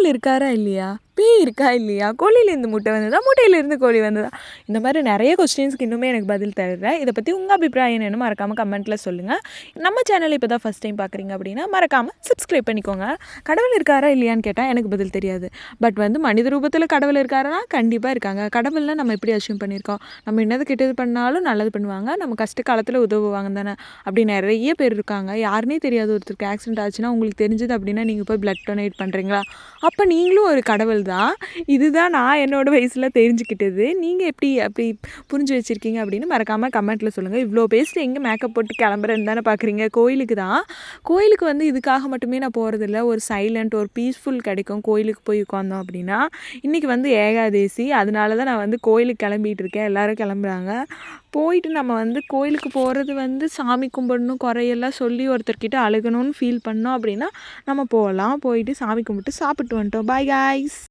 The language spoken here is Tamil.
கடவுள் இருக்காரா இல்லையா, பேய் இருக்கா இல்லையா, கோழியிலேருந்து முட்டை வந்ததா, முட்டையிலேருந்து கோழி வந்ததா, இந்த மாதிரி நிறைய கொஸ்டின்ஸ்க்கு இன்னுமே எனக்கு பதில் தருகிறேன். இதை பற்றி உங்கள் அபிப்பிராயம் என்னென்னு மறக்காமல் கமெண்ட்டில் சொல்லுங்கள். நம்ம சேனல் இப்போ தான் ஃபஸ்ட் டைம் பார்க்குறீங்க அப்படின்னா மறக்காமல் சப்ஸ்கிரைப் பண்ணிக்கோங்க. கடவுள் இருக்காரா இல்லையான்னு கேட்டால் எனக்கு பதில் தெரியாது. பட் மனித ரூபத்தில் கடவுள் இருக்காருன்னா கண்டிப்பாக இருக்காங்க. கடவுள்னால் நம்ம எப்படி அசியூம் பண்ணியிருக்கோம், நம்ம என்னது கெட்டது பண்ணாலும் நல்லது பண்ணுவாங்க, நம்ம கஷ்ட காலத்தில் உதவுவாங்க தானே. அப்படி நிறைய பேர் இருக்காங்க. யாருன்னே தெரியாது ஒருத்தருக்கு ஆக்சிடென்ட் ஆச்சுன்னா உங்களுக்கு தெரிஞ்சது அப்படின்னா நீங்கள் போய் பிளட் டொனேட் பண்ணுறீங்களா, அப்போ நீங்களும் ஒரு கடவுள் தான். இதுதான் நான் என்னோடய வயசில் தெரிஞ்சுக்கிட்டது. நீங்கள் எப்படி அப்படி புரிஞ்சு வச்சுருக்கீங்க அப்படின்னு மறக்காமல் கமெண்ட்டில் சொல்லுங்கள். இவ்வளோ பேசிட்டு எங்கே மேக்கப் போட்டு கிளம்புறேன்னு தானே பார்க்குறீங்க, கோயிலுக்கு தான். கோயிலுக்கு இதுக்காக மட்டுமே நான் போகிறதில்ல. ஒரு சைலண்ட், ஒரு பீஸ்ஃபுல் கிடைக்கும் கோயிலுக்கு போய் உட்காந்தோம் அப்படின்னா. இன்றைக்கி ஏகாதேசி, அதனால தான் நான் கோயிலுக்கு கிளம்பிகிட்டு இருக்கேன். எல்லோரும் கிளம்புறாங்க. போயிட்டு நம்ம கோயிலுக்கு போகிறது சாமி கும்பிடணும், குறையெல்லாம் சொல்லி ஒருத்தர்கிட்ட அழுகணும்னு ஃபீல் பண்ணோம் அப்படின்னா நம்ம போகலாம். போயிட்டு சாமி கும்பிட்டு சாப்பிட்டு வந்துட்டோம். Bye guys.